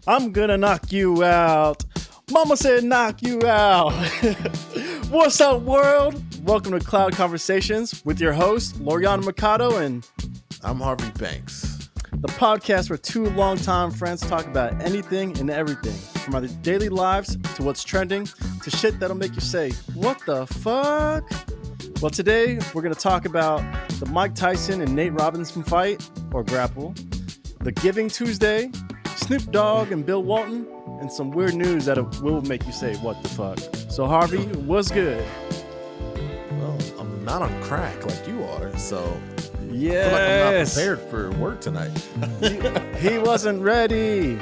I'm gonna knock you out. Mama said knock you out. What's up, world? Welcome to Cloud Conversations with your host, Loriana Mercado, and I'm Harvey Banks. the podcast where two longtime friends talk about anything and everything, from our daily lives to what's trending to shit that'll make you say, what the fuck? Well, today we're gonna talk about the Mike Tyson and Nate Robinson fight, or grapple, the Giving Tuesday, Snoop Dogg and Bill Walton, and some weird news that will make you say, what the fuck? So, Harvey, what's good? Well, I'm not on crack like you are, so Yes. I feel like I'm not prepared for work tonight. He wasn't ready.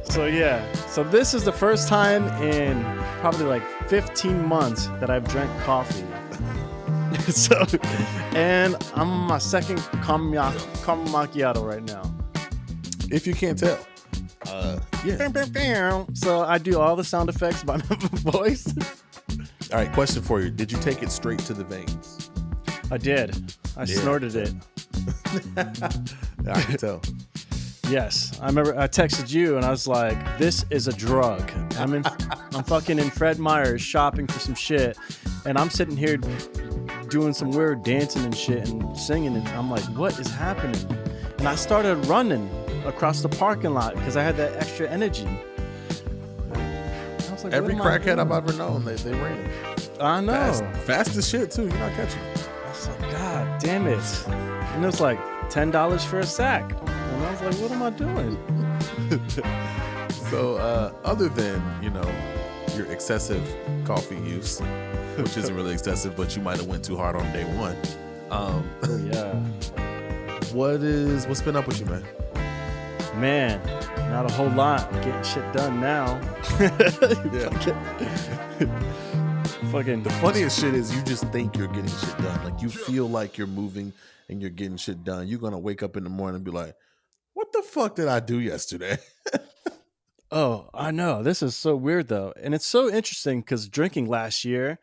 So this is the first time in probably like 15 months that I've drank coffee. And I'm on my second caramel macchiato right now. If you can't tell. So I do all the sound effects by my voice. All right, question for you. Did you take it straight to the veins? I did. I snorted it. I can tell. Yes. I remember I texted you and I was like, this is a drug. I'm fucking in Fred Meyer's shopping for some shit. And I'm sitting here doing some weird dancing and shit and singing. And I'm like, what is happening? And I started running across the parking lot because I had that extra energy. I was like, Every crackhead I've ever known, they ran. I know. Fast as shit, too. You're not catching it. I was like, God damn it. And it was like $10 for a sack. And I was like, what am I doing? So, other than, your excessive coffee use, which isn't really excessive, but you might have went too hard on day one. Yeah. What's been up with you, man? Man, not a whole lot. Getting shit done now. Fucking. The funniest shit is you just think you're getting shit done. Like you feel like you're moving and you're getting shit done. You're gonna wake up in the morning and be like, "What the fuck did I do yesterday?" Oh, I know. This is so weird though, and it's so interesting because drinking last year,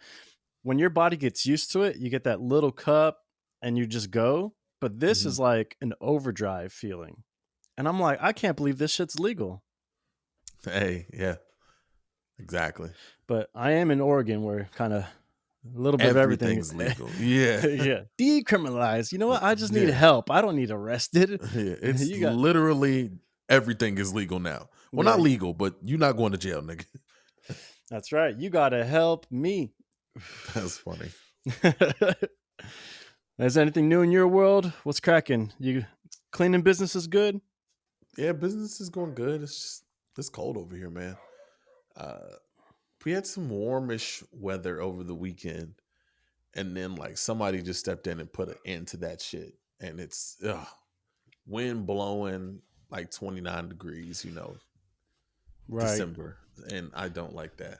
when your body gets used to it, you get that little cup and you just go. But this is like an overdrive feeling. And I'm like, I can't believe this shit's legal. Hey, yeah, exactly. But I am in Oregon where kind of a little bit of everything is legal. Yeah. Yeah. Decriminalized. You know what? I just need help. I don't need arrested. Yeah, it's literally everything is legal now. Well, not legal, but you're not going to jail, nigga. That's right. You got to help me. That's funny. Is anything new in your world? What's cracking? You cleaning business is good? Yeah, business is going good. It's cold over here, man. We had some warmish weather over the weekend, and then like somebody just stepped in and put an end to that shit. And it's wind blowing like 29 degrees, Right. December, and I don't like that.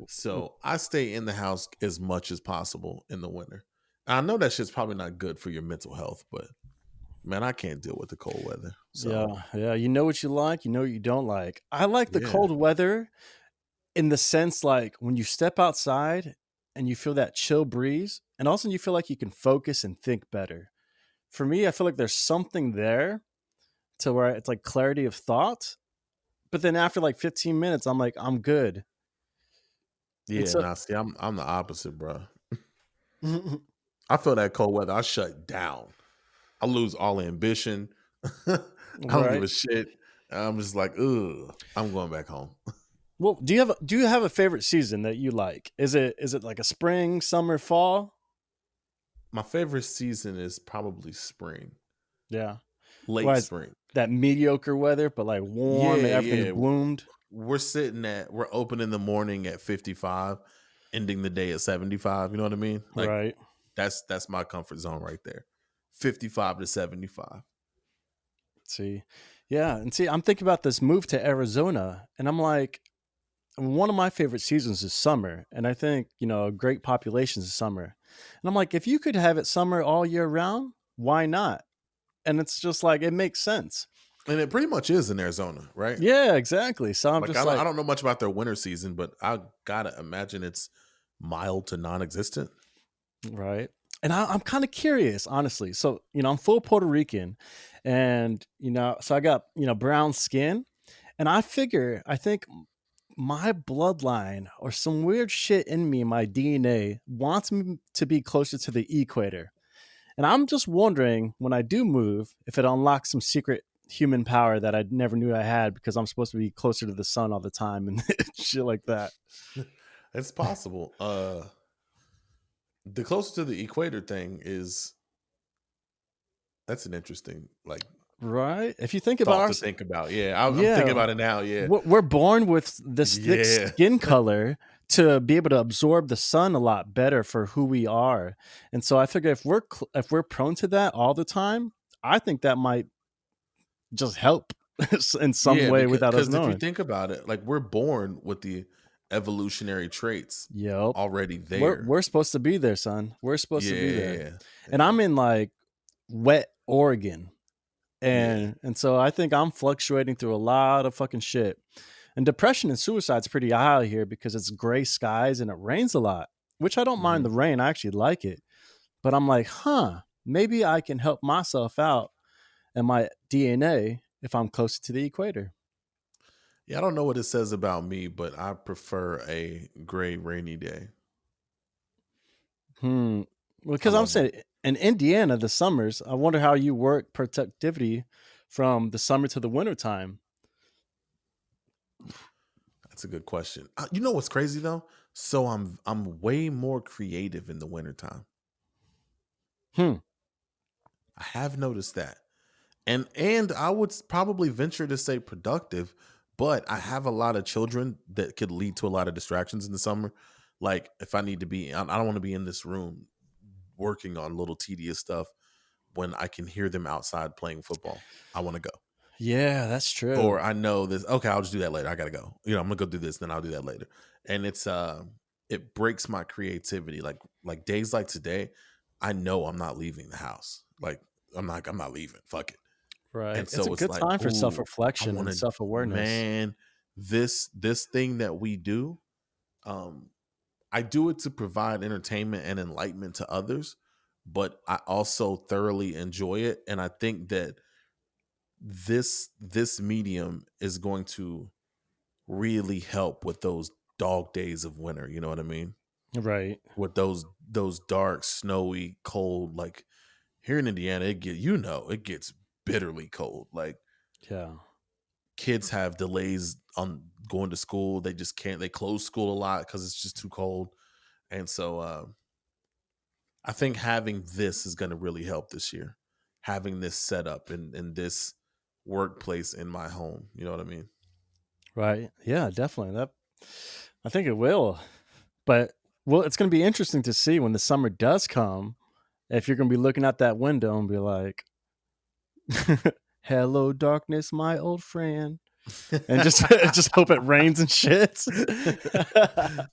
So I stay in the house as much as possible in the winter. I know that shit's probably not good for your mental health, but man, I can't deal with the cold weather. So. Yeah. You know what you like, you know what you don't like. I like the cold weather in the sense like when you step outside and you feel that chill breeze, and also you feel like you can focus and think better. For me, I feel like there's something there to where it's like clarity of thought. But then after like 15 minutes, I'm like, I'm good. Yeah, see, I'm the opposite, bro. I feel that cold weather, I shut down. I lose all ambition. I don't give a shit. I'm just like, ugh, I'm going back home. Well, do you have a favorite season that you like? Is it like a spring, summer, fall? My favorite season is probably spring. Yeah. Late spring. That mediocre weather, but like warm and everything bloomed. We're open in the morning at 55, ending the day at 75. You know what I mean? Like, right. That's my comfort zone right there. 55 to 75. See. Yeah. And see, I'm thinking about this move to Arizona, and I'm like, one of my favorite seasons is summer. And I think, a great population is summer. And I'm like, if you could have it summer all year round, why not? And it's just like, it makes sense. And it pretty much is in Arizona, right? Yeah, exactly. So I'm I don't know much about their winter season, but I gotta imagine it's mild to non-existent. Right. And I'm kind of curious, honestly. So, I'm full Puerto Rican, and, so I got, brown skin. And I think my bloodline or some weird shit in me, my DNA wants me to be closer to the equator. And I'm just wondering when I do move if it unlocks some secret human power that I never knew I had because I'm supposed to be closer to the sun all the time and shit like that. It's possible. The closer to the equator thing is that's an interesting like Right? If you think about thought our, to think about. Yeah, I'm thinking yeah, about it now. Yeah, we're born with this thick yeah. skin color to be able to absorb the sun a lot better for who we are. And so I figure if we're prone to that all the time, I think that might just help in some Yeah, way without us because if you knowing. think about it, like we're born with the evolutionary traits Yep. already We're there. we're supposed to be there, son. We're supposed Yeah, to be there. yeah, And yeah, I'm in like wet Oregon. yeah. And so I think I'm fluctuating through a lot of fucking shit. And depression and suicide's pretty high here because it's gray skies and it rains a lot, which I don't mind Hmm. the rain. I actually like it. But I'm like, maybe I can help myself out and my DNA if I'm closer to the equator. Yeah, I don't know what it says about me, but I prefer a gray, rainy day. Hmm. Well, I because I'm love them. saying in Indiana, the summers, I wonder how you work productivity from the summer to the winter time. That's a good question. You know what's crazy though? So I'm way more creative in the wintertime. Hmm. I have noticed that. And I would probably venture to say productive, but I have a lot of children that could lead to a lot of distractions in the summer. Like if I need to be, I don't want to be in this room working on little tedious stuff when I can hear them outside playing football. I want to go. Yeah, that's Or true. I know this. Okay, I'll just do that later. I gotta go. I'm gonna go do this, then I'll do that later. And it breaks my creativity. Like days like today, I know I'm not leaving the house. Like I'm not leaving. Fuck it. Right. And It's a so it's good like, time for self ooh, I reflection want and to, self awareness. man, this thing that we do, um, I do it to provide entertainment and enlightenment to others, but I also thoroughly enjoy it. And I think that this medium is going to really help with those dog days of winter. You know what I mean? Right. With those dark, snowy, cold, like here in Indiana, it gets bitterly cold. Like Yeah. kids have delays on going to school. They just can't. They close school a lot because it's just too cold. And so I think having this is going to really help this year. Having this set up in this workplace in my home. You know what I mean? Right. Yeah, definitely. That I think it will. But well, it's gonna be interesting to see when the summer does come, if you're gonna be looking out that window and be like, hello, darkness, my old friend. And just just hope it rains and shit.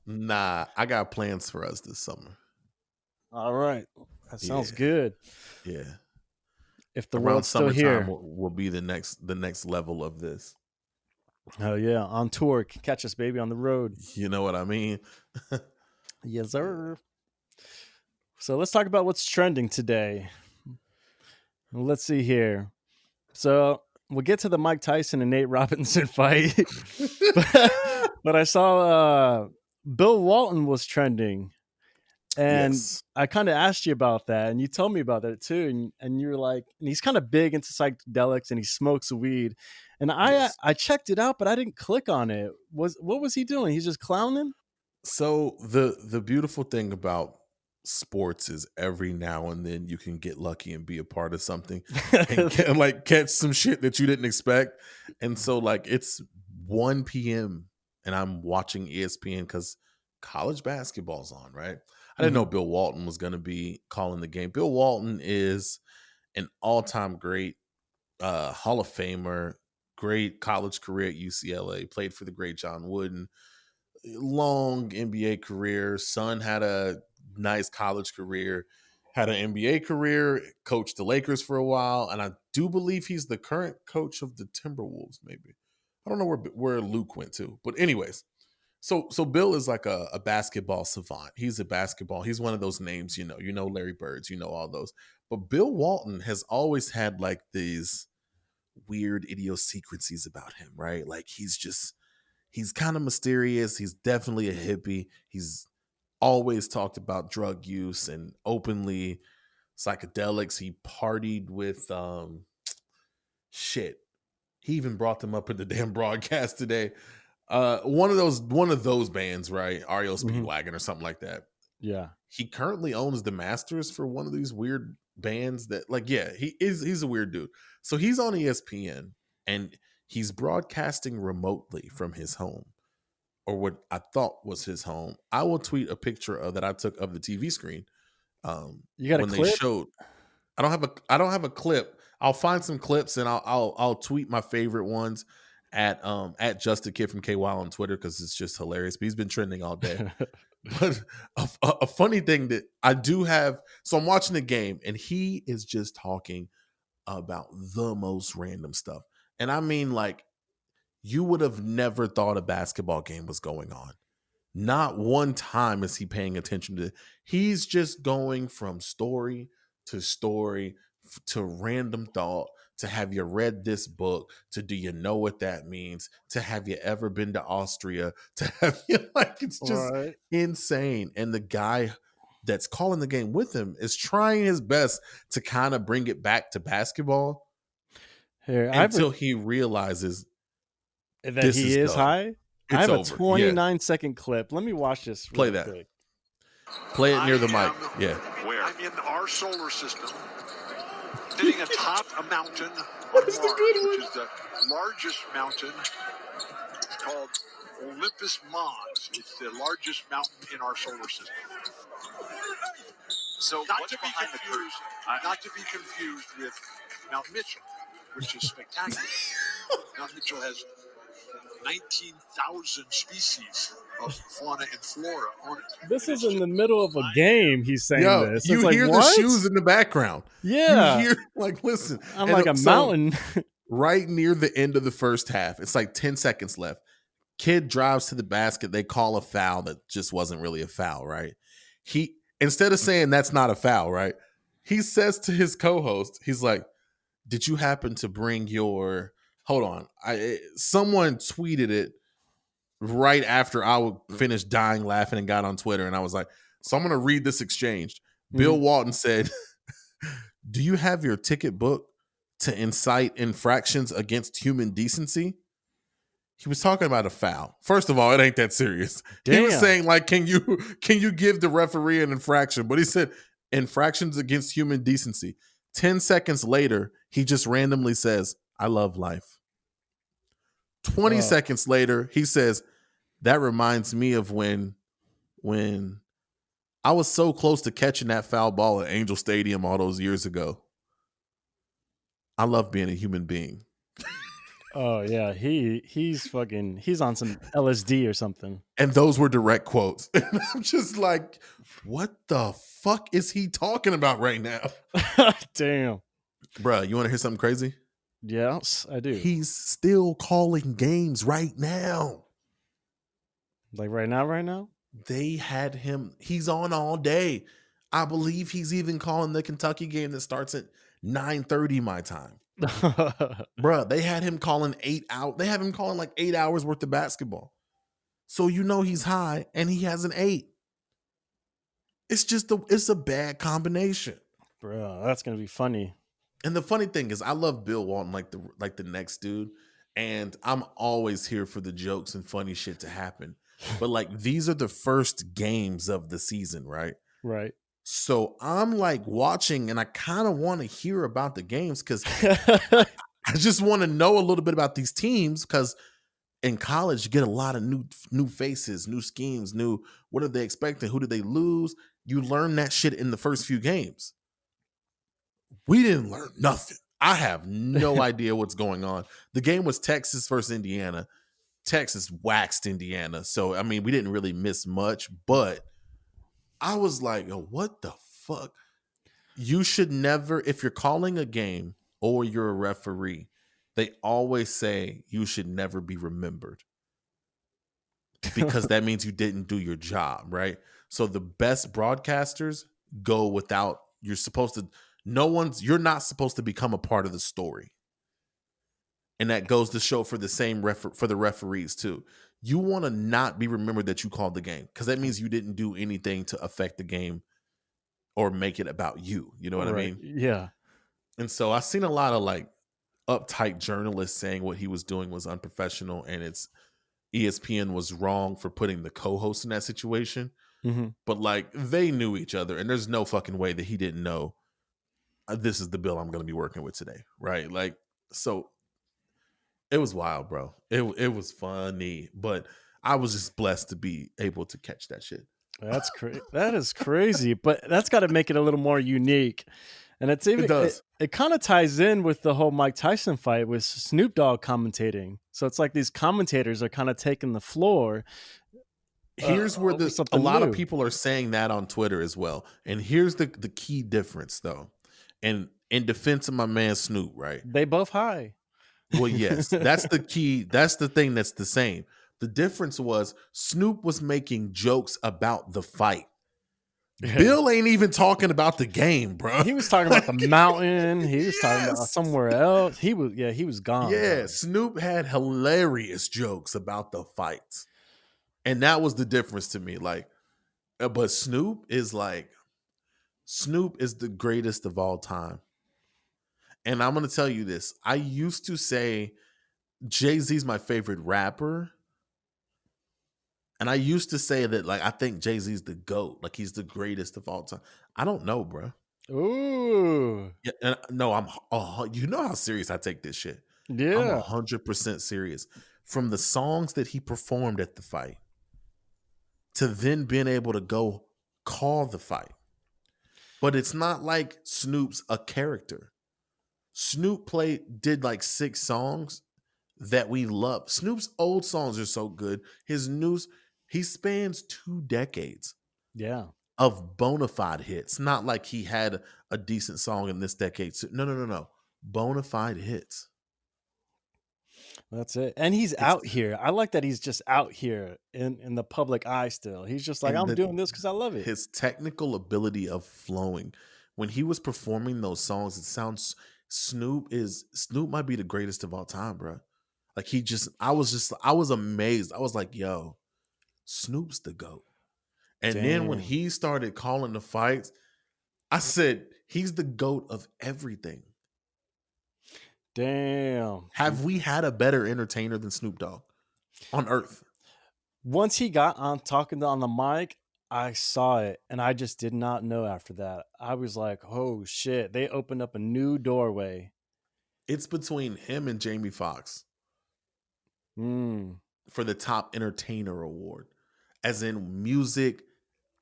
Nah, I got plans for us this summer. All right. That sounds Yeah, good. yeah. If the Around world's still summertime here. will be the next level of this. Oh yeah, on tour. Catch us, baby, on the road. You know what I mean? Yes, Yeah. sir. So let's talk about what's trending today. Let's see here. So we'll get to the Mike Tyson and Nate Robinson fight, but I saw Bill Walton was trending, and Yes. I kind of asked you about that, and you told me about that too, and you were like, and he's kind of big into psychedelics, and he smokes weed, and I Yes. I checked it out, but I didn't click on it. What was he doing? He's just clowning. So the beautiful thing about sports is every now and then you can get lucky and be a part of something and like catch some shit that you didn't expect. And so like it's 1 p.m. and I'm watching ESPN because college basketball's on, right? I didn't know Mhm. Bill Walton was gonna be calling the game. Bill Walton is an all-time great Hall of Famer, great college career at UCLA, played for the great John Wooden, long NBA career. Son had a nice college career, had an NBA career, coached the Lakers for a while, and I do believe he's the current coach of the Timberwolves. Maybe I don't know where Luke went to, but anyways. So Bill is like a basketball savant. He's a basketball. He's one of those names, you know Larry Birds, you know all those. But Bill Walton has always had like these weird idiosyncrasies about him, right? Like he's kind of mysterious. He's definitely a hippie. He's always talked about drug use and openly psychedelics. He partied with shit. He even brought them up in the damn broadcast today. One of those bands, right? REO Hmm. Speedwagon or something like that. Yeah. He currently owns the masters for one of these weird bands that, like, yeah, he's a weird dude. So he's on ESPN and he's broadcasting remotely from his home, or what I thought was his home. I will tweet a picture of that I took of the TV screen You got a when they clip? showed. I don't have a clip. I'll find some clips and I'll tweet my favorite ones at Just a Kid from KY on Twitter because it's just hilarious. But he's been trending all day. But a funny thing that I do have, so I'm watching the game and he is just talking about the most random stuff. And I mean, like, you would have never thought a basketball game was going on. Not one time is he paying attention to. He's just going from story to story to random thought to have you read this book to do you know what that means to have you ever been to Austria to have you like it's just Right. insane. And the guy that's calling the game with him is trying his best to kind of bring it back to basketball Here, until he realizes that this he is is done. high. I It's have a over. Yeah. 29-second clip. Let me watch this Play really that. quick. Play it near the mic. Yeah. Where? I'm in our solar system, sitting atop a mountain on Where's Mars, the good one? which is the largest mountain. It's called Olympus Mons. It's the largest mountain in our solar system. So not to be confused with Mount Mitchell, which is spectacular. Mount Mitchell has 19,000 species of fauna and flora on it. This And is it's in the just middle of a game. He's saying Yo, this. you It's like, hear the what? shoes in the background. You Yeah. hear, like, listen. I'm And like a so, mountain. right near the end of the first half, it's like 10 seconds left. Kid drives to the basket. They call a foul that just wasn't really a foul, right? He, instead of saying that's not a foul, right? He says to his co-host, he's like, did you happen to bring your, hold on. Someone tweeted it right after I would finish dying laughing and got on Twitter. And I was like, so I'm going to read this exchange. Bill Walton said, do you have your ticket book to incite infractions against human decency? He was talking about a foul. First of all, it ain't that serious. Damn. He was saying, like, can you give the referee an infraction? But he said infractions against human decency. 10 seconds later, he just randomly says, I love life. 20 seconds later, he says, that reminds me of when I was so close to catching that foul ball at Angel Stadium all those years ago. I love being a human being. Oh yeah, he's on some LSD or something. And those were direct quotes. And I'm just like, what the fuck is he talking about right now? Damn. Bruh, you want to hear something crazy? Yes, I do. He's still calling games right now. Like right now? They had him. He's on all day. I believe he's even calling the Kentucky game that starts at 9:30 my time. Bruh, they had him calling 8 hours. They have him calling like 8 hours worth of basketball. So you know he's high and he has an 8. It's a bad combination. Bro, that's gonna be funny. And the funny thing is, I love Bill Walton like the next dude, and I'm always here for the jokes and funny shit to happen. But like these are the first games of the season, right? Right. So I'm like watching, and I kind of want to hear about the games because I just want to know a little bit about these teams because in college you get a lot of new faces, new schemes, new what are they expecting? Who did they lose? You learn that shit in the first few games. We didn't learn nothing. I have no idea what's going on. The game was Texas versus Indiana. Texas waxed Indiana. So, I mean, we didn't really miss much, but I was like, oh, what the fuck? You should never, if you're calling a game or you're a referee, they always say you should never be remembered because that means you didn't do your job, right? So the best broadcasters go without, you're not supposed to become a part of the story. And that goes to show for the same for the referees too. You want to not be remembered that you called the game, because that means you didn't do anything to affect the game or make it about you. You know what I Right. mean? Yeah. And so I've seen a lot of like uptight journalists saying what he was doing was unprofessional, and it's ESPN was wrong for putting the co-host in that situation. Mm-hmm. But like they knew each other, and there's no fucking way that he didn't know this is the bill I'm going to be working with today, right? Like, so it was wild, bro. It was funny, but I was just blessed to be able to catch that shit. That's crazy. That is crazy, but that's got to make it a little more unique. And it's even It does. it kind of ties in with the whole Mike Tyson fight with Snoop Dogg commentating. So it's like these commentators are kind of taking the floor. Here's where Over a something lot of new. people are saying that on Twitter as well. And here's the key difference though. And in defense of my man Snoop, right? They both high. Well, yes, that's the key. That's the thing that's the same. The difference was Snoop was making jokes about the fight. Yeah. Bill ain't even talking about the game, bro. He was talking about the mountain. He was talking about somewhere else. He was gone. Yeah, bro. Snoop had hilarious jokes about the fights. And that was the difference to me. Like, but Snoop is the greatest of all time. And I'm going to tell you this. I used to say Jay-Z's my favorite rapper. And I used to say that, like, I think Jay-Z's the GOAT. Like, he's the greatest of all time. I don't know, bro. Ooh. Yeah, and no, you know how serious I take this shit. Yeah. I'm 100% serious. From the songs that he performed at the fight to then being able to go call the fight. But it's not like Snoop's a character. Snoop did like 6 songs that we love. Snoop's old songs are so good. His news, he spans 2 decades Yeah. of bona fide hits. Not like he had a decent song in this decade. No. Bona fide hits. That's it. And he's out here. I like that he's just out here in the public eye still. He's just like, And I'm doing this because I love it. His technical ability of flowing. When he was performing those songs, it sounds Snoop might be the greatest of all time, bro. Like I was amazed. I was like, yo, Snoop's the GOAT. And then when Damn. he started calling the fights, I said, he's the GOAT of everything. Damn. Have we had a better entertainer than Snoop Dogg on earth? Once he got on talking on the mic, I saw it and I just did not know after that. I was like, oh shit, they opened up a new doorway. It's between him and Jamie Foxx for the top entertainer award, as in music,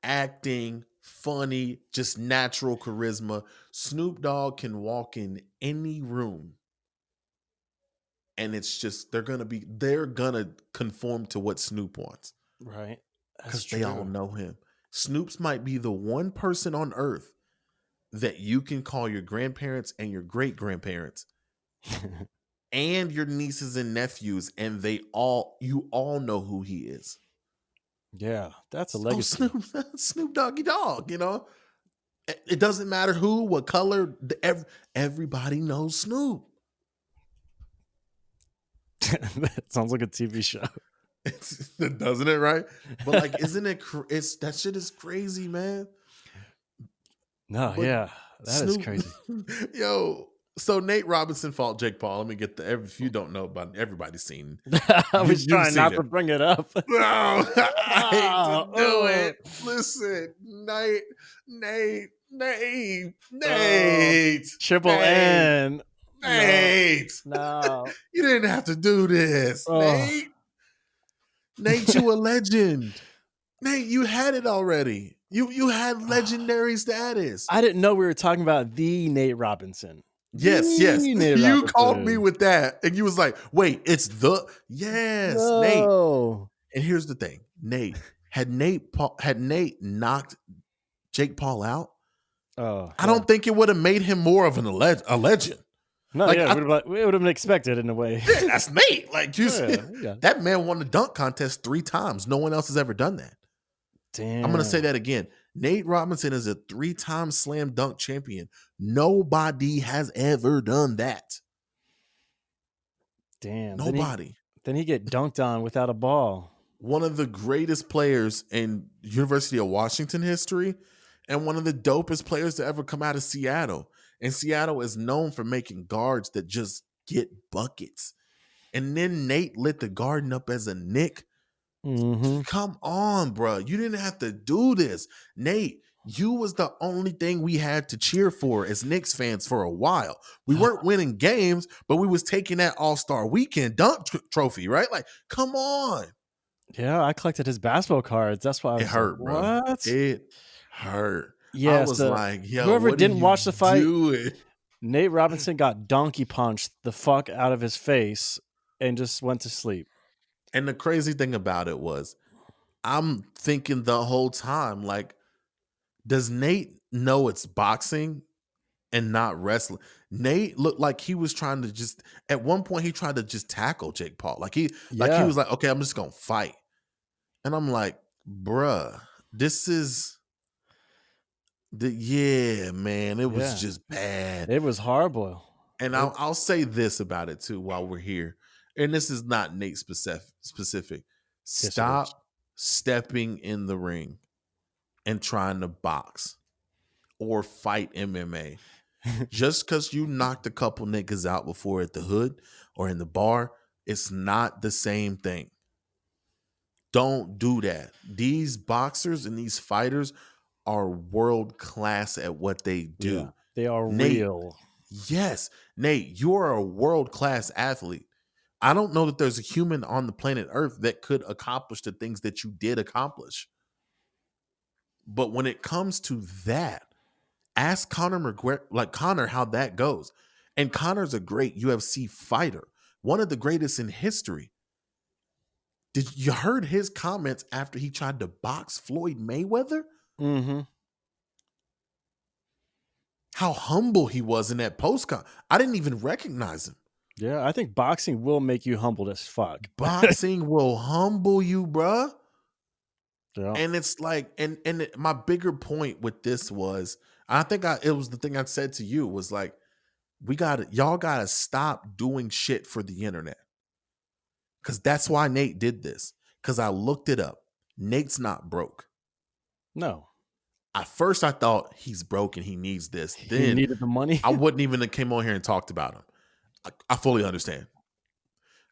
acting, funny, just natural charisma. Snoop Dogg can walk in any room and it's just they're gonna conform to what Snoop wants. Right. Because they all know him. Snoop's might be the one person on earth that you can call your grandparents and your great grandparents and your nieces and nephews, and you all know who he is. Yeah, that's a legacy. Snoop Doggy Dogg, you know. It doesn't matter who, what color, everybody knows Snoop. That sounds like a TV show. Doesn't it, right? But like, isn't it? That shit is crazy, man. No, But yeah, that is crazy. Yo, so Nate Robinson fought Jake Paul. Let me get if you don't know about it, everybody's seen. I was trying not to bring it up. No, I hate to do it. Listen, Nate. Triple N. Nate. No. You didn't have to do this, Nate. Nate, you a legend. Nate, you had it already. You had legendary status. I didn't know we were talking about the Nate Robinson. Yes. Nate You Robinson. called me with that, and you was like, "Wait, it's yes, No. Nate." And here's the thing, Nate had Nate knocked Jake Paul out. I don't think it would have made him more of a legend. No, like, yeah, it would have been expected in a way. Yeah, that's Nate. Like that man won the dunk contest 3 times. No one else has ever done that. Damn. I'm going to say that again. Nate Robinson is a 3-time slam dunk champion. Nobody has ever done that. Damn. Nobody. Then he get dunked on without a ball. One of the greatest players in University of Washington history and one of the dopest players to ever come out of Seattle. And Seattle is known for making guards that just get buckets. And then Nate lit the garden up as a Knick. Mm-hmm. Come on, bro. You didn't have to do this. Nate, you was the only thing we had to cheer for as Knicks fans for a while. We weren't winning games, but we was taking that All-Star Weekend dunk trophy, right? Like, come on. Yeah, I collected his basketball cards. That's why I It was hurt, like, bro. what? It hurt. I Yeah, was so like, yo, whoever what are didn't you watch the fight, doing? Nate Robinson got donkey punched the fuck out of his face and just went to sleep. And the crazy thing about it was, I'm thinking the whole time, like, does Nate know it's boxing and not wrestling? Nate looked like he was trying to just, at one point he tried to just tackle Jake Paul. Like he Yeah. was like, okay, I'm just gonna fight. And I'm like, bruh, this is man, it was just bad. It was horrible. And I'll say this about it too while we're here. And this is not Nate specific. Stop stepping in the ring and trying to box or fight MMA. Just because you knocked a couple niggas out before at the hood or in the bar, it's not the same thing. Don't do that. These boxers and these fighters are world class at what they do. Yeah, they are Nate, real. Yes. Nate, you are a world class athlete. I don't know that there's a human on the planet Earth that could accomplish the things that you did accomplish. But when it comes to that, ask Conor how that goes. And Conor's a great UFC fighter, one of the greatest in history. Did you heard his comments after he tried to box Floyd Mayweather? Mm-hmm. How humble he was in that postcard. I didn't even recognize him. Yeah, I think boxing will make you humbled as fuck. Boxing will humble you, bruh. Yeah. And it's like, my bigger point with this was, I think it was the thing I said to you was like, y'all gotta stop doing shit for the internet. Cause that's why Nate did this. Cause I looked it up. Nate's not broke. No. At first I thought he's broke and he needs this. He Then needed the money. I wouldn't even have came on here and talked about him. I fully understand.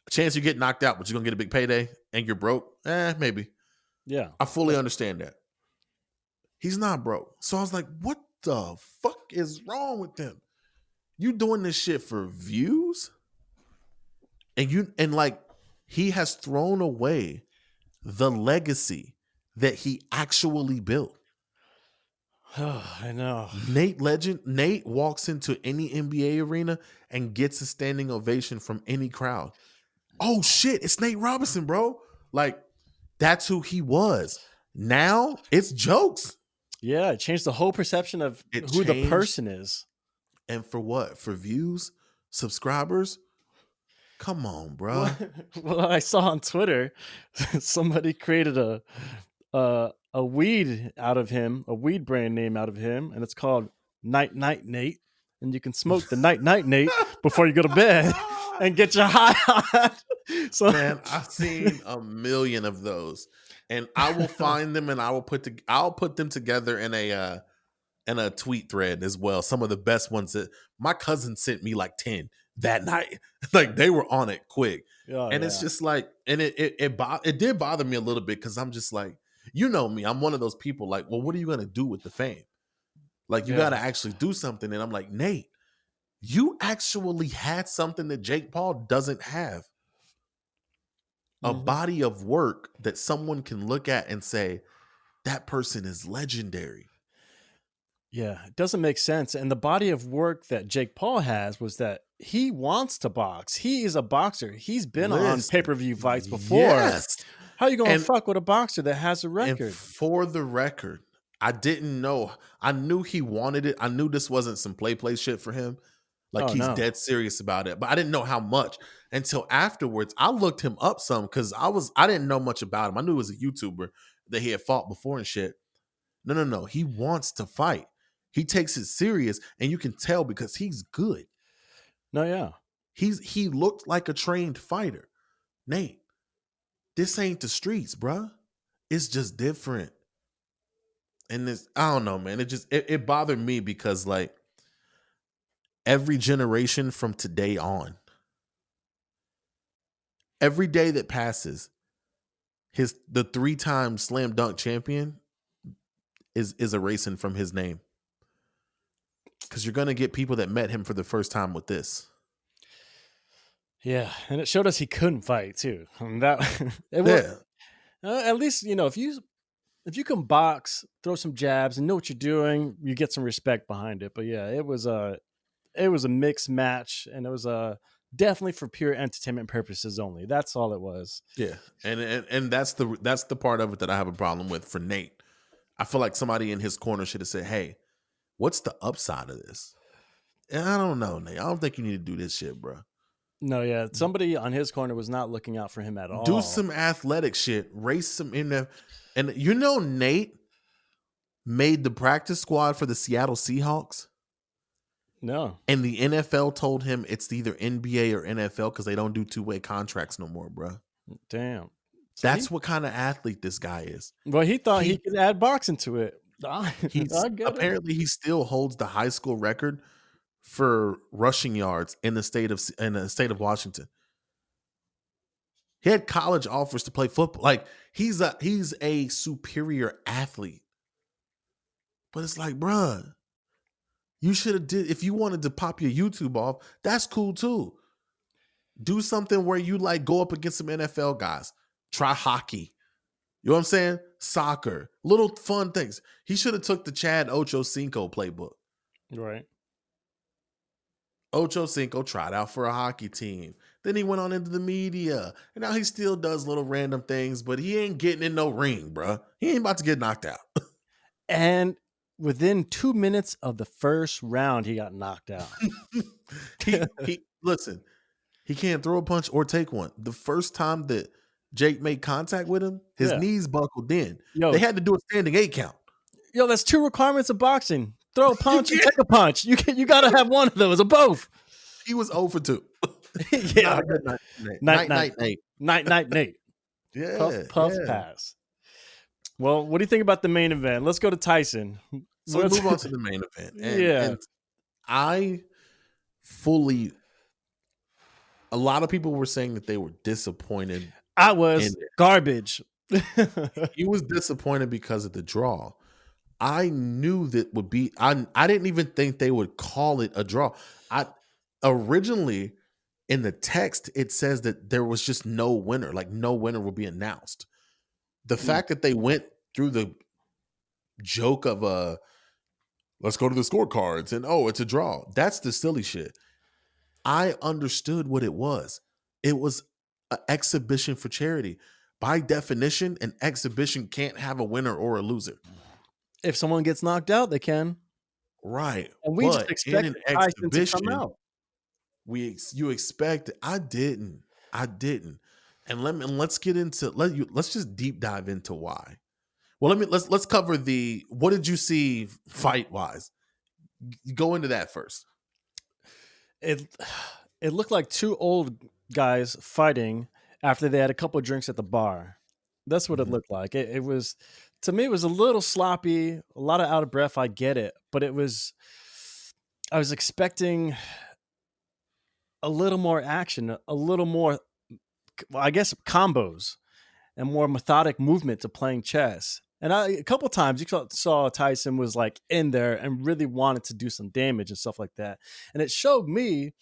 A chance you get knocked out, but you're gonna get a big payday and you're broke? Maybe. Yeah. I fully understand that. He's not broke. So I was like, what the fuck is wrong with him? You doing this shit for views? And like he has thrown away the legacy that he actually built. I know. Nate walks into any NBA arena and gets a standing ovation from any crowd. Oh shit, it's Nate Robinson, bro. Like, that's who he was. Now it's jokes. Yeah, it changed the whole perception of who the person is. And for what? For views? Subscribers? Come on, bro. Well, I saw on Twitter somebody created a weed out of him, a weed brand name out of him, and it's called Night Night Nate. And you can smoke the Night Night Nate before you go to bed and get your high on. So, man, I've seen a million of those, and I will find them and I'll put them together in a tweet thread as well. Some of the best ones that my cousin sent me like 10 that night. Like they were on it quick. Oh, and it's just like, and it did bother me a little bit because I'm just like, you know me, I'm one of those people like, well, what are you going to do with the fame? Like you got to actually do something. And I'm like, Nate, you actually had something that Jake Paul doesn't have. A body of work that someone can look at and say, that person is legendary. Yeah, it doesn't make sense. And the body of work that Jake Paul has was that he wants to box. He is a boxer. He's been on pay-per-view fights before. Yes. How are you going to fuck with a boxer that has a record? And for the record, I didn't know. I knew he wanted it. I knew this wasn't some play shit for him. Like he's dead serious about it. But I didn't know how much until afterwards. I looked him up some because I didn't know much about him. I knew he was a YouTuber that he had fought before and shit. No. He wants to fight. He takes it serious, and you can tell because he's good. No, yeah. He looked like a trained fighter. Nate, this ain't the streets, bruh. It's just different. And this, I don't know, man. It bothered me because like every generation from today on, every day that passes, the 3-time slam dunk champion is erasing from his name. Because you're gonna get people that met him for the first time with this. Yeah, and it showed us he couldn't fight too. And that it was at least if you can box, throw some jabs, and know what you're doing, you get some respect behind it. But yeah, it was a mixed match, and it was definitely for pure entertainment purposes only. That's all it was. Yeah, and that's the part of it that I have a problem with for Nate. I feel like somebody in his corner should have said, "Hey, what's the upside of this?" And I don't know, Nate. I don't think you need to do this shit, bro. No, yeah, somebody on his corner was not looking out for him at all. Do some athletic shit. Race some in there. And you know Nate made the practice squad for the Seattle Seahawks? No. And the NFL told him it's either NBA or NFL because they don't do two-way contracts no more, bro. Damn. So That's what kind of athlete this guy is. Well, he thought he could add boxing to it. Apparently he still holds the high school record for rushing yards in the state of Washington. He had college offers to play football. Like he's a superior athlete. But it's like, bruh, you should have did if you wanted to pop your YouTube off, that's cool too. Do something where you like go up against some NFL guys. Try hockey. You know what I'm saying? Soccer. Little fun things. He should have took the Chad Ochocinco playbook. Right. Ochocinco tried out for a hockey team. Then he went on into the media. And now he still does little random things, but he ain't getting in no ring, bruh. He ain't about to get knocked out. And within 2 minutes of the first round, he got knocked out. he listen, he can't throw a punch or take one. The first time that Jake made contact with him, his knees buckled in. They had to do a standing 8 count. Yo, that's 2 requirements of boxing. Throw a punch and take a punch. You got to have one of those or both. He was 0 for 2. Yeah. Night, Nate. Night, Nate. Yeah. Puff pass. Well, what do you think about the main event? Let's go to Tyson. So let's move on to the main event. And I fully, a lot of people were saying that they were disappointed. I was garbage. He was disappointed because of the draw. I knew that would be, I didn't even think they would call it a draw. Originally in the text, it says that there was just no winner, like no winner will be announced. The fact that they went through the joke of let's go to the scorecards and it's a draw. That's the silly shit. I understood what it was. It was an exhibition for charity. By definition, an exhibition can't have a winner or a loser. If someone gets knocked out, they can. Right. And we just expected Tyson to come out. You expect it. I didn't. And let's get into let's just deep dive into why. Well, let's cover what did you see fight wise? Go into that first. It looked like 2 old guys fighting after they had a couple of drinks at the bar. That's what it looked like. It was, to me, it was a little sloppy, a lot of out of breath. I get it, but I was expecting a little more action, a little more, I guess, combos and more methodic movement to playing chess. And a couple times you saw Tyson was like in there and really wanted to do some damage and stuff like that. And it showed me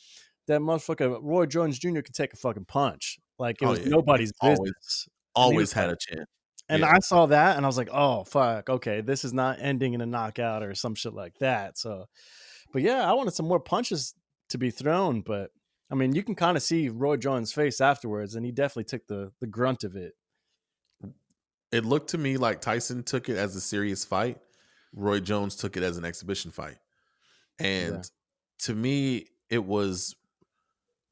that motherfucker Roy Jones Jr. could take a fucking punch. Like it was nobody's business. Always had a chance. And I saw that and I was like, oh, fuck. Okay, this is not ending in a knockout or some shit like that. So, but yeah, I wanted some more punches to be thrown. But I mean, you can kind of see Roy Jones' face afterwards, and he definitely took the grunt of it. It looked to me like Tyson took it as a serious fight. Roy Jones took it as an exhibition fight. And to me, it was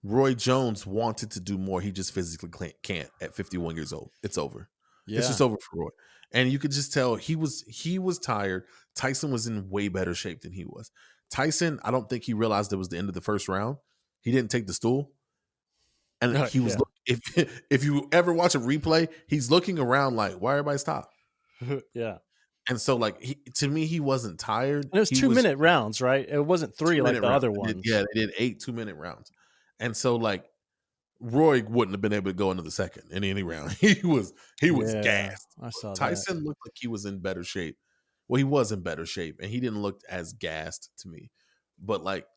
Roy Jones wanted to do more. He just physically can't at 51 years old. It's over. Yeah. It's just over for Roy. And you could just tell he was tired. Tyson was in way better shape than he was. Tyson, I don't think he realized it was the end of the first round. he didn't take the stool, and he was Yeah. if you ever watch a replay, he's looking around like, why everybody stop? Yeah. And so like to me, he wasn't tired. And it was He 2 was minute rounds, right? It wasn't 3 like 2 minute the rounds. other ones. They did 8 2 minute rounds, and so like Roy wouldn't have been able to go into the second in any round. He was Yeah, gassed. I saw that. Tyson looked like he was in better shape. Well, he was in better shape, and he didn't look as gassed to me. But like,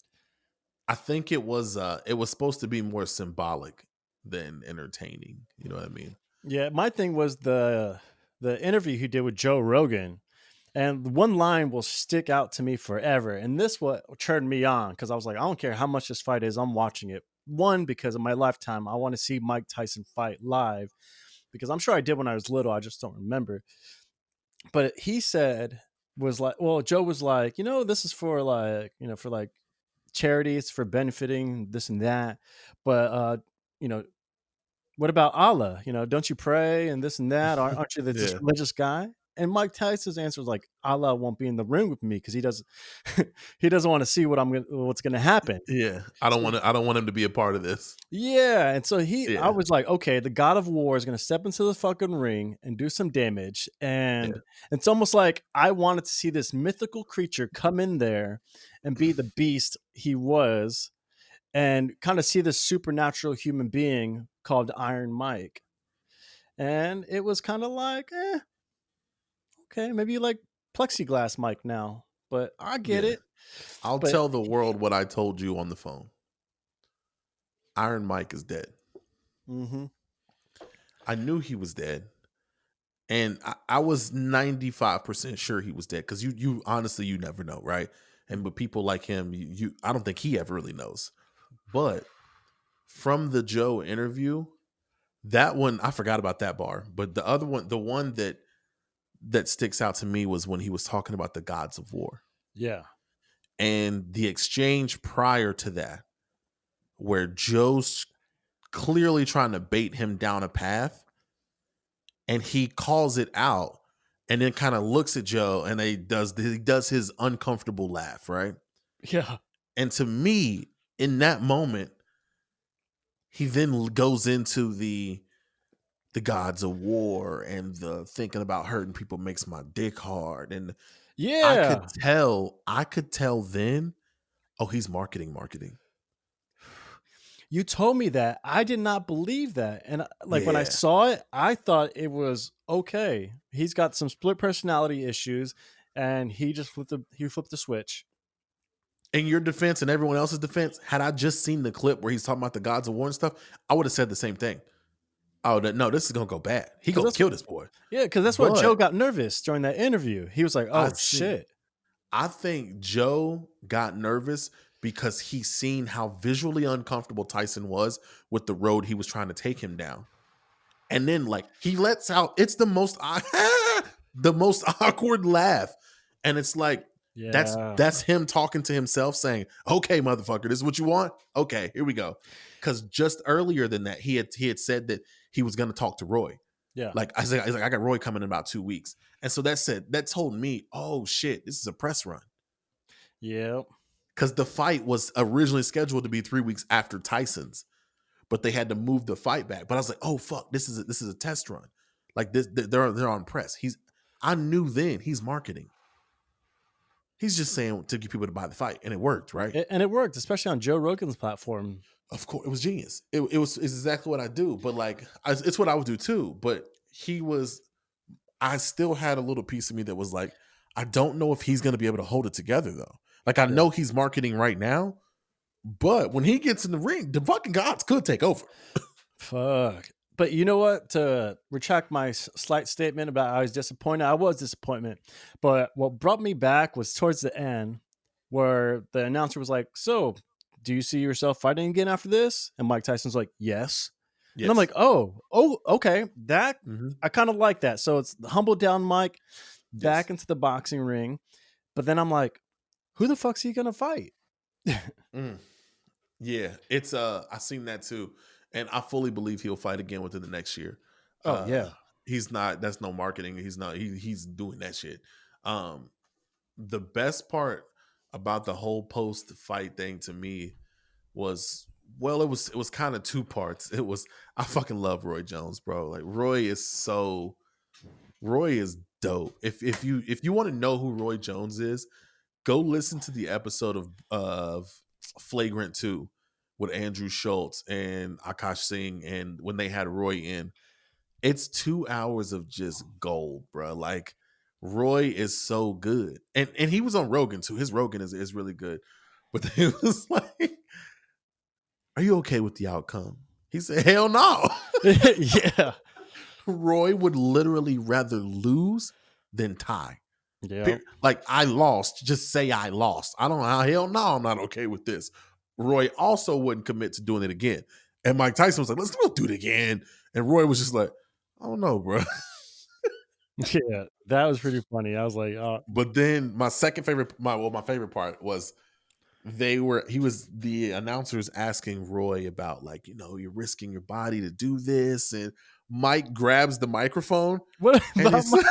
I think it was supposed to be more symbolic than entertaining. You know what I mean? Yeah, my thing was the interview he did with Joe Rogan, and one line will stick out to me forever. And this what turned me on because I was like, I don't care how much this fight is, I'm watching it. One, because of my lifetime, I want to see Mike Tyson fight live because I'm sure I did when I was little. I just don't remember. But he said was like, well, Joe was like, this is for like, for like charities for benefiting this and that. But you know, what about Allah? Don't you pray and this and that? Aren't you this Yeah, religious guy? And Mike Tyson's answer was like, Allah won't be in the ring with me because he doesn't he doesn't want to see what's gonna happen. yeah. I don't So, want to. I don't want him to be a part of this. yeah, and so I Yeah, was like, okay, the God of War is gonna step into the fucking ring and do some damage, yeah, and it's almost like I wanted to see this mythical creature come in there and be the beast he was, and kind of see this supernatural human being called Iron Mike. And it was kind of like, okay, maybe you like plexiglass Mike now, but I get yeah. it. I'll But tell the world what I told you on the phone. Iron Mike is dead. hmm I knew he was dead. And I was 95% sure he was dead because you honestly you never know, right? And with people like him, you I don't think he ever really knows. But from the Joe interview, that one I forgot about that bar, but the other one, the one that sticks out to me was when he was talking about the gods of war yeah, and the exchange prior to that, where Joe's clearly trying to bait him down a path and he calls it out and then kind of looks at Joe and he does his uncomfortable laugh, right? yeah, And to me, in that moment, he then goes into the gods of war and the thinking about hurting people makes my dick hard. And yeah. I could tell then, oh, he's marketing. You told me that. I did not believe that. And like when I Yeah. saw it, I thought it was okay. He's got some split personality issues and he flipped the switch. In your defense and everyone else's defense, had I just seen the clip where he's talking about the gods of war and stuff, I would have said the same thing. Oh, no, this is gonna go bad. He Cuz gonna that's kill this boy. cuz that's what But Joe got nervous during that interview. He was like, I "Oh see. shit." I think Joe got nervous because he seen how visually uncomfortable Tyson was with the road he was trying to take him down. And then like he lets out it's the most the most awkward laugh. And it's like Yeah. that's him talking to himself saying, "Okay, motherfucker, this is what you want? Okay, here we go." Cuz just earlier than that he had said that he was going to talk to Roy. Yeah. Like I was like I got Roy coming in about 2 weeks. And so that told me, "Oh shit, this is a press run." Yep. Cuz the fight was originally scheduled to be 3 weeks after Tyson's, but they had to move the fight back. But I was like, "Oh fuck, this is a test run." Like this they're on press. I knew then he's marketing. He's just saying to get people to buy the fight, and it worked, right? And it worked, especially on Joe Rogan's platform. Of course, it was genius. It's exactly what I do, but like it's what I would do too. But he was, I still had a little piece of me that was like, I don't know if he's going to be able to hold it together though. Like I Yeah. know he's marketing right now, but when he gets in the ring, the fucking gods could take over. Fuck. But you know what? To retract my slight statement about I was disappointed, I was disappointed. But what brought me back was towards the end, where the announcer was like, "So, do you see yourself fighting again after this?" And Mike Tyson's like, "Yes." And I'm Yes. like, "Oh, okay. That Mm-hmm. I kind of like that." So it's humble down Mike Yes. back into the boxing ring. But then I'm like, "Who the fuck's he gonna fight?" Mm. Yeah, it's I seen that too, and I fully believe he'll fight again within the next year. Oh Uh, yeah, he's not. That's no marketing. He's not. He's doing that shit. Um, the best part about the whole post fight thing to me was Well, it was kind of two parts. It was I fucking love Roy Jones, bro. Like Roy is dope. If you want to know who Roy Jones is, go listen to the episode of Flagrant 2 with Andrew Schultz and Akash Singh, and when they had Roy in. It's 2 hours of just gold, bro. Like Roy is so good. And he was on Rogan too. His Rogan is really good. But it was like, are you okay with the outcome? He said, hell no. Yeah. Roy would literally rather lose than tie. Yeah. Like I lost, just say I lost. I don't know. Hell no, I'm not okay with this. Roy also wouldn't commit to doing it again. And Mike Tyson was like, let's do it again. And Roy was just like, I don't know, bro. Yeah. That was pretty funny. I was like, oh, But then my favorite part was the announcers asking Roy about, like, you're risking your body to do this, and Mike grabs the microphone what and about he said,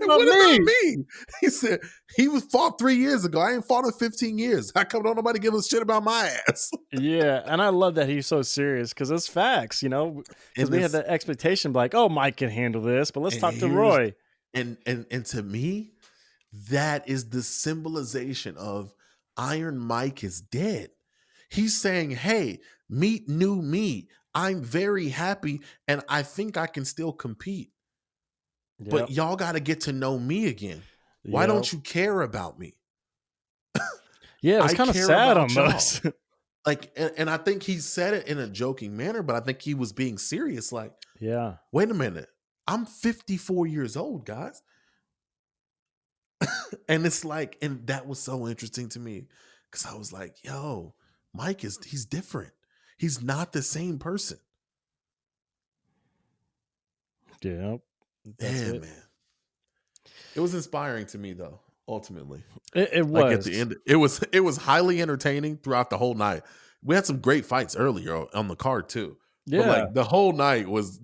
about what about me? me? He said, he was fought 3 years ago. I ain't fought in 15 years. How come don't nobody give a shit about my ass? Yeah, and I love that he's so serious because it's facts, because And we had this the expectation like, oh, Mike can handle this, but let's and talk to here's Roy. and to me, that is the symbolization of Iron Mike is dead. He's saying, hey, meet new me. I'm very happy and I think I can still compete. But Yep. y'all got to get to know me again. Why Yep. don't you care about me? Yeah, it was I kind of care sad about y'all. almost. Like, and I think he said it in a joking manner, but I think he was being serious. Like, Yeah. wait a minute. I'm 54 years old, guys. And it's like, and that was so interesting to me because I was like, yo, he's different. He's not the same person. Yep. That's Yeah, it. man. It was inspiring to me though, ultimately. It Like at the was. end, it was highly entertaining throughout the whole night. We had some great fights earlier on the card too. But Yeah. like the whole night was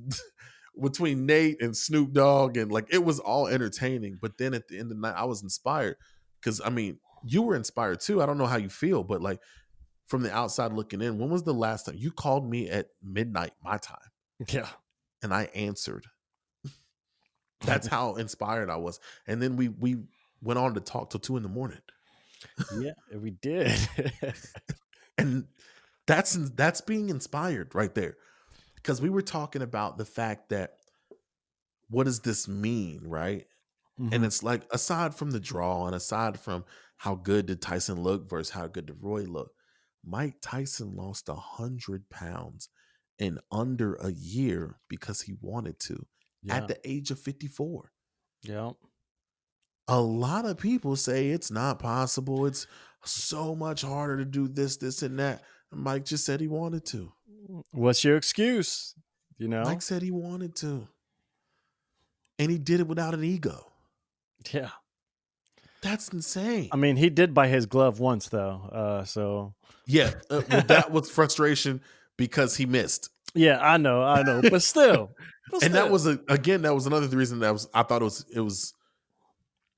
between Nate and Snoop Dogg, and like it was all entertaining. But then at the end of the night, I was inspired because I mean, you were inspired too. I don't know how you feel, but like from the outside looking in, when was the last time you called me at midnight my time Yeah. and I answered? That's how inspired I was. And then we went on to talk till 2 a.m. Yeah, we did. And that's being inspired right there. Because we were talking about the fact that what does this mean, right? And Mhm. it's like, aside from the draw and aside from how good did Tyson look versus how good did Roy look, Mike Tyson lost 100 pounds in under a year because he wanted to at Yeah. the age of 54. Yeah. A lot of people say it's not possible. It's so much harder to do this, and that. Mike just said he wanted to. What's your excuse? You Mike know? said he wanted to. And he did it without an ego. Yeah. That's insane. I mean, he did buy his glove once though. So Yeah. Well, that was frustration because he missed. yeah, I know, but still, And that was that was another reason I thought it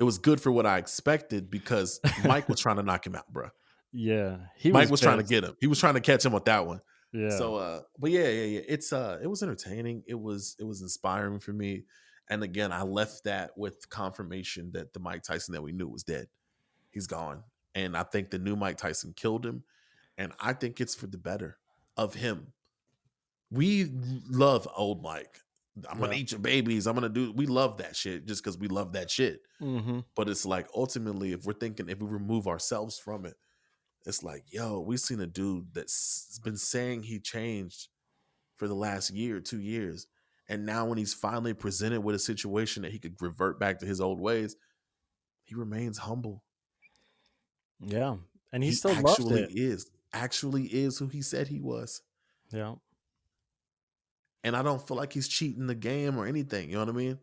was good for what I expected because Mike was trying to knock him out, bro. yeah, he Mike was was trying to pissed. get him. He was trying to catch him with that one. Yeah, So but yeah. It was entertaining. It was inspiring for me. And again, I left that with confirmation that the Mike Tyson that we knew was dead. He's gone. And I think the new Mike Tyson killed him. And I think it's for the better of him. We love old Mike. I'm gonna yeah. eat your babies. We love that shit just because we love that shit. Hmm. But it's like ultimately, if we remove ourselves from it, it's like, yo, we seen a dude that's been saying he changed for the last year, 2 years. And now when he's finally presented with a situation that he could revert back to his old ways, he remains humble. Yeah, and he He still loves it. actually is who he said he was. Yeah. And I don't feel like he's cheating the game or anything. You know what I mean?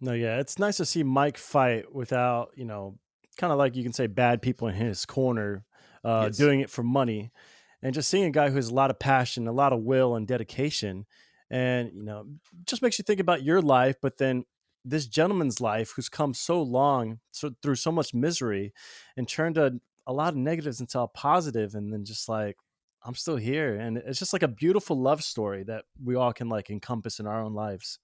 No, yeah, it's nice to see Mike fight without, kind of like you can say bad people in his corner, Yes. doing it for money, and just seeing a guy who has a lot of passion, a lot of will and dedication, and just makes you think about your life, but then this gentleman's life who's come so long, through so much misery, and turned a lot of negatives into a positive, and then just like I'm still here, and it's just like a beautiful love story that we all can like encompass in our own lives.